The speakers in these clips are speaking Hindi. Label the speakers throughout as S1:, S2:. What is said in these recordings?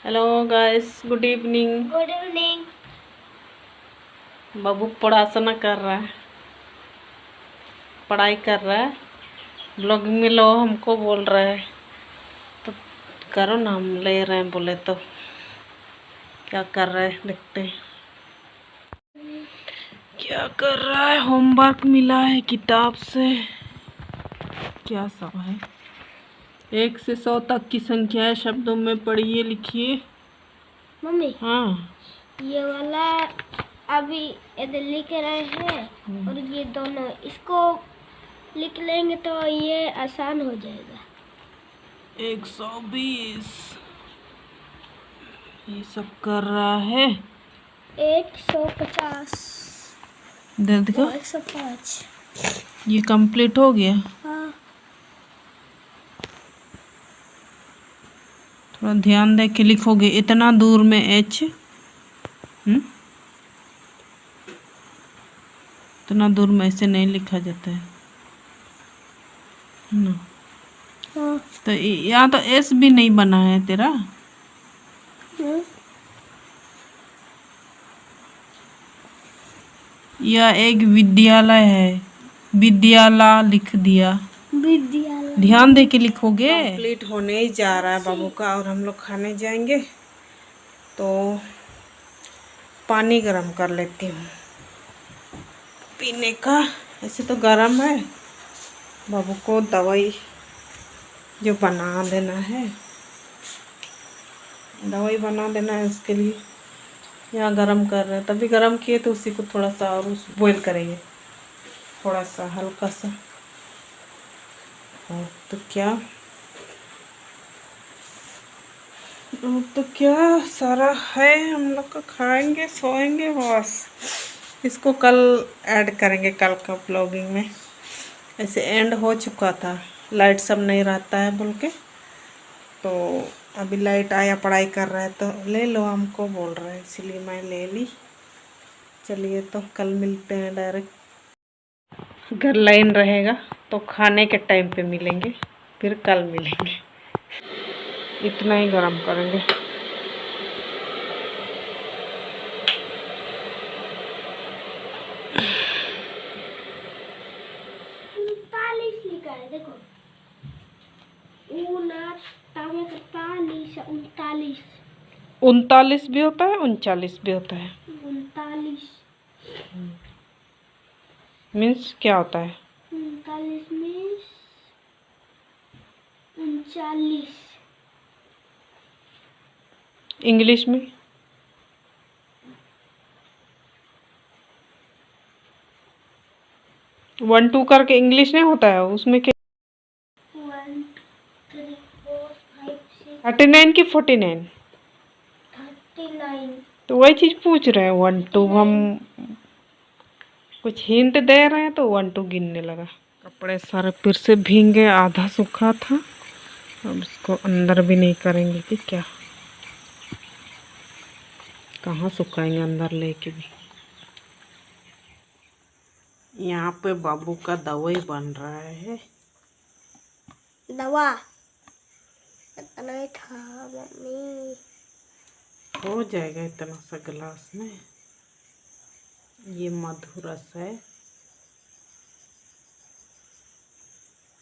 S1: Hello guys, good evening.
S2: Good evening.
S1: बाबू पढ़ाशना कर रहा है, पढ़ाई कर रहा है। ब्लॉगिंग में लो हमको बोल रहा है तो करो ना, हम ले रहे हैं बोले तो। क्या कर रहा है देखते हैं, क्या कर रहा है। होमवर्क मिला है किताब से। क्या सब है? 1 से 100 तक की संख्याएं शब्दों में पढ़िए लिखिए।
S2: मम्मी,
S1: हाँ,
S2: ये वाला अभी इधर लिख रहे हैं और ये दोनों इसको लिख लेंगे तो ये आसान हो जाएगा।
S1: 120 ये सब कर रहा है।
S2: 150
S1: दे देखो,
S2: 105।
S1: ये कंप्लीट हो गया।
S2: हाँ,
S1: थोड़ा ध्यान दे के लिखोगे। इतना दूर में एच, इतना दूर में ऐसे नहीं लिखा जाता है ना।
S2: हाँ,
S1: तो यहाँ तो एस भी नहीं बना है तेरा। यह एक विद्यालय है, विद्यालय लिख दिया।
S2: विद्यालय।
S1: ध्यान दे के लिखोगे। कंप्लीट होने ही जा रहा है बाबू का, और हम लोग खाने जाएंगे तो पानी गर्म कर लेती हूँ पीने का। ऐसे तो गर्म है। बाबू को दवाई जो बना देना है, दवाई बना देना है, उसके लिए यहाँ गरम कर रहे हैं। तभी गरम किए तो उसी को थोड़ा सा और बॉईल करेंगे, थोड़ा सा हल्का सा। और तो क्या सारा है। हम लोग का खाएंगे सोएंगे बस। इसको कल ऐड करेंगे, कल का ब्लॉगिंग में। ऐसे एंड हो चुका था, लाइट सब नहीं रहता है बोल के। तो अभी लाइट आया, पढ़ाई कर रहा है तो ले लो हमको बोल रहा है, इसलिए मैं ले ली। चलिए तो कल मिलते हैं डायरेक्ट। अगर लाइन रहेगा तो खाने के टाइम पे मिलेंगे, फिर कल मिलेंगे। इतना ही गरम करेंगे।
S2: लिखा है देखो, 39
S1: 39 भी होता है, 39 भी होता है।
S2: 39
S1: मीन्स क्या होता है?
S2: 39 मीन्स 39।
S1: इंग्लिश में? वन टू करके इंग्लिश नहीं होता है उसमें क्या?
S2: 1 3 4 5 6
S1: 39 की 49?
S2: 39।
S1: तो वही चीज पूछ रहे हैं। 1 2 हम कुछ हिंट दे रहे हैं तो 1 2 गिनने लगा। कपड़े सारे फिर से भींगे, आधा सूखा था। अब इसको अंदर भी नहीं करेंगे कि क्या, कहाँ सुखाएंगे अंदर लेके भी। यहाँ पे बाबू का दवाई बन रहा है।
S2: दवा इतना ही था मम्मी।
S1: हो जाएगा इतना सा गिलास में। ये मधुरस है।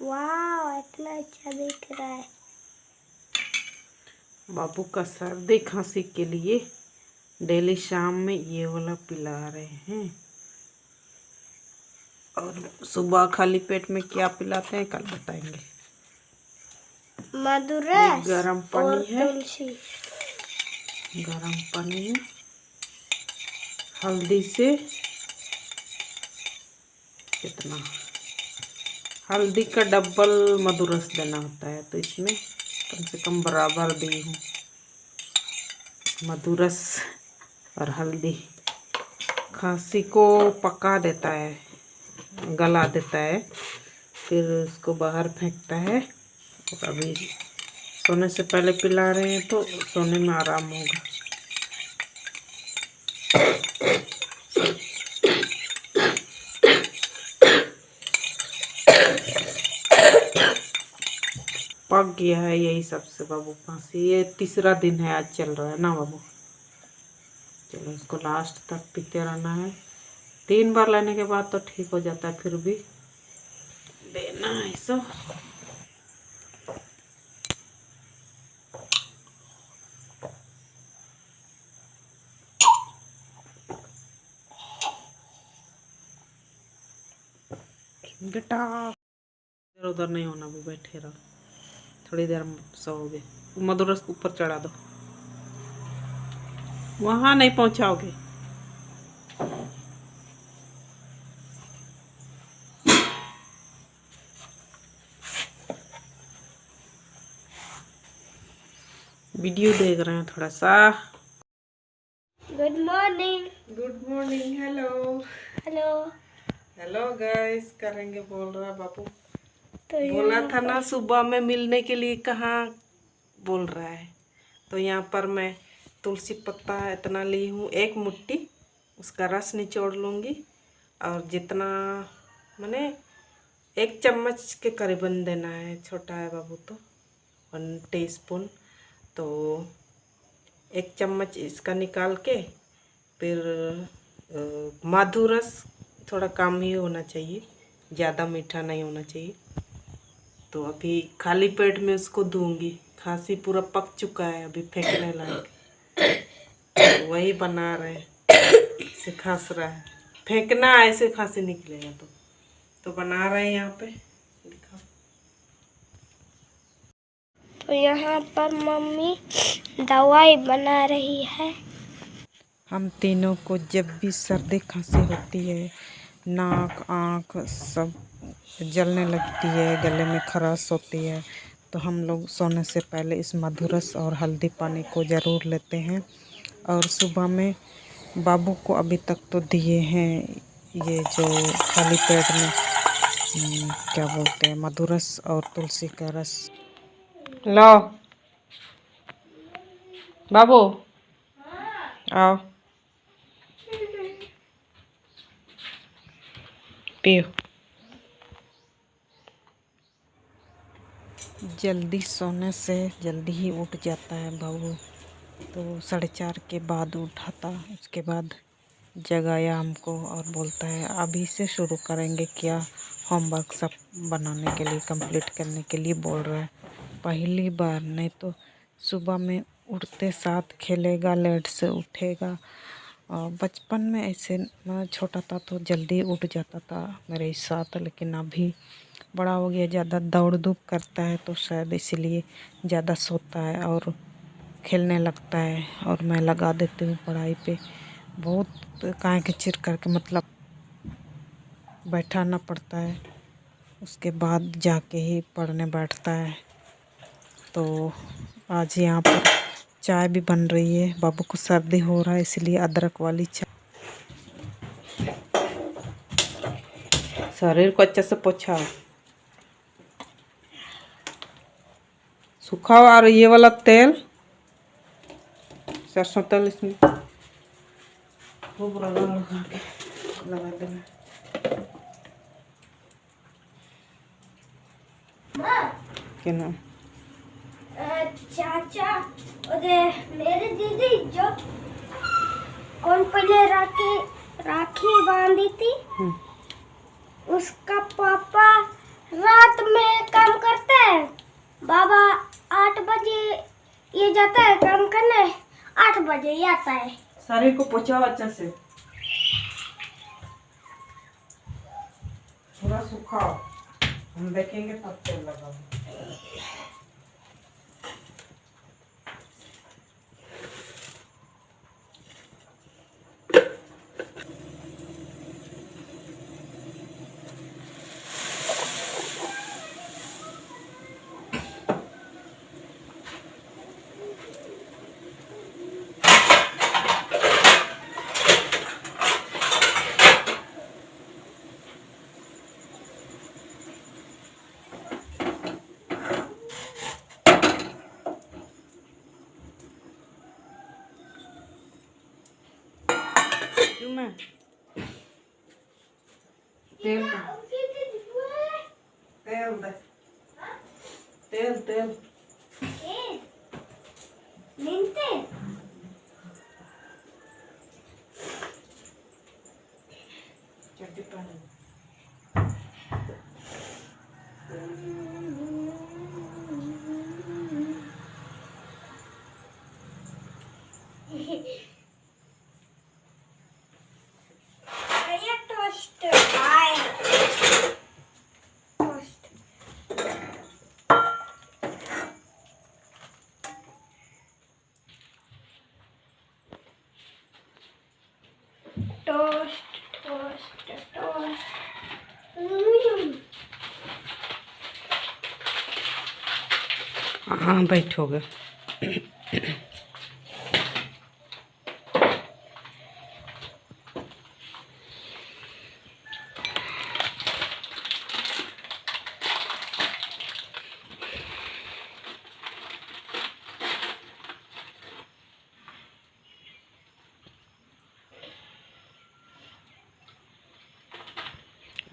S2: वाह, इतना अच्छा दिख रहा है।
S1: बाबू का सर्दी खांसी के लिए डेली शाम में ये वाला पिला रहे हैं। और सुबह खाली पेट में क्या पिलाते हैं कल बताएंगे।
S2: मधुरस
S1: गरम
S2: और
S1: पानी है,
S2: तुलसी।
S1: गरम पानी है, हल्दी से कितना, हल्दी का डबल मधुरस देना होता है, तो इसमें कम से कम बराबर दी हूँ मधुरस और हल्दी। खांसी को पका देता है, गला देता है, फिर उसको बाहर फेंकता है। और अभी सोने से पहले पिला रहे हैं तो सोने में आराम होगा। पक किया है यही सबसे बाबू खांसी। ये तीसरा दिन है आज चल रहा है ना बाबू। चलो इसको लास्ट तक पीते रहना है। 3 बार लेने के बाद तो ठीक हो जाता है, फिर भी देना है सब। बेटा इधर उधर नहीं होना, भी बैठे रहो, थोड़ी देर सोओगे। मधुरस ऊपर चढ़ा दो, वहां नहीं पहुंचाओगे। वीडियो देख रहे हैं थोड़ा सा।
S2: Good morning.
S1: Good morning. Hello
S2: hello.
S1: Hello guys करेंगे बोल रहा बाबू।
S2: तो
S1: बोला था ना सुबह में मिलने के लिए, कहाँ बोल रहा है। तो यहाँ पर मैं तुलसी पत्ता इतना ली हूँ, 1 मुट्ठी, उसका रस निचोड़ लूँगी। और जितना मैंने 1 चम्मच के करीबन देना है, छोटा है बाबू तो 1 टीस्पून। तो 1 चम्मच इसका निकाल के फिर मधुरस थोड़ा कम ही होना चाहिए, ज़्यादा मीठा नहीं होना चाहिए। तो अभी खाली पेट में उसको दूंगी। खांसी पूरा पक चुका है, अभी फेंकने लायक। तो वही बना रहे हैं, से खांस रहा है, फेंकना ऐसे खांसी निकलेगा। तो बना रहे हैं यहाँ पे, दिखाओ।
S2: तो यहाँ पर मम्मी दवाई बना रही है।
S1: हम तीनों को जब भी सर्दी खांसी होती है, नाक आँख सब जलने लगती है, गले में खराश होती है, तो हम लोग सोने से पहले इस मधुरस और हल्दी पानी को ज़रूर लेते हैं। और सुबह में बाबू को अभी तक तो दिए हैं ये जो खाली पेट में क्या बोलते हैं, मधुरस और तुलसी का रस। लो बाबू आओ पियो। जल्दी सोने से जल्दी ही उठ जाता है बाबू। तो 4:30 के बाद उठा था, उसके बाद जगाया हमको और बोलता है अभी से शुरू करेंगे क्या, होमवर्क सब बनाने के लिए, कंप्लीट करने के लिए बोल रहा है। पहली बार, नहीं तो सुबह में उठते साथ खेलेगा, लेट से उठेगा। और बचपन में ऐसे मैं छोटा था तो जल्दी उठ जाता था मेरे साथ, लेकिन अभी बड़ा हो गया, ज़्यादा दौड़ धूप करता है तो शायद इसीलिए ज़्यादा सोता है और खेलने लगता है। और मैं लगा देती हूँ पढ़ाई पे, बहुत काहे के चिर करके मतलब बैठाना पड़ता है, उसके बाद जाके ही पढ़ने बैठता है। तो आज यहाँ पर चाय भी बन रही है, बाबू को सर्दी हो रहा है इसलिए अदरक वाली चाय। शरीर को अच्छे से पोछाओ, सुखाओ। और ये वाला तेल, सरसों तेल, इसमें खूब लगा देना। क्या नाम?
S2: चाचा मेरे दीदी जो कौन पहले राखी बांधी थी, उसका पापा रात में काम करता है। बाबा 8 बजे ये जाता है काम करने, 8 बजे ये आता है।
S1: शरीर को पोछाओ अच्छे से, थोड़ा सुखाओ, हम देखेंगे तब तेल लगाओ। में तेल तेल तेल तेल
S2: टोस्ट टोस्ट टोस्ट।
S1: हाँ बैठोगे।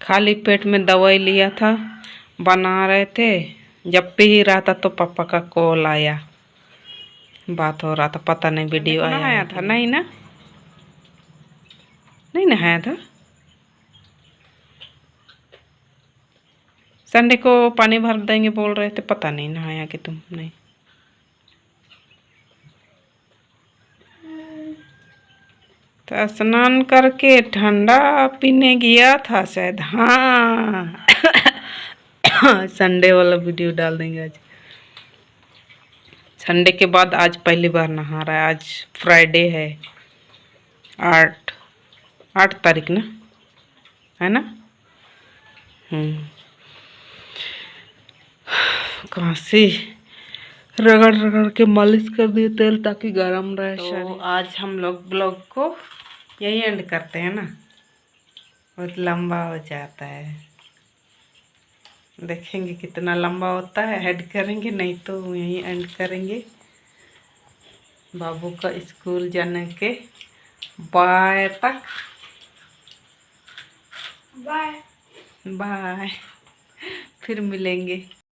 S1: खाली पेट में दवाई लिया था, बना रहे थे, जब पी ही रहा था तो पापा का कॉल आया, बात हो रहा था, पता नहीं वीडियो आया था नहीं ना, नहीं नहाया था। संडे को पानी भर देंगे बोल रहे थे, पता नहीं नहाया कि तुम नहीं। तो स्नान करके ठंडा पीने गया था शायद। हाँ संडे वाला वीडियो डाल देंगे आज। संडे के बाद आज पहली बार नहा रहा है। आज फ्राइडे है, 8 तारीख ना, है ना। काशी रगड़ रगड़ के मालिश कर दिए तेल ताकि गर्म रहे शरीर। तो आज हम लोग ब्लॉग को यही एंड करते हैं ना, बहुत लंबा हो जाता है। देखेंगे कितना लंबा होता है, ऐड करेंगे, नहीं तो यही एंड करेंगे। बाबू का स्कूल जाने के बाय तक,
S2: बाय
S1: बाय, फिर मिलेंगे।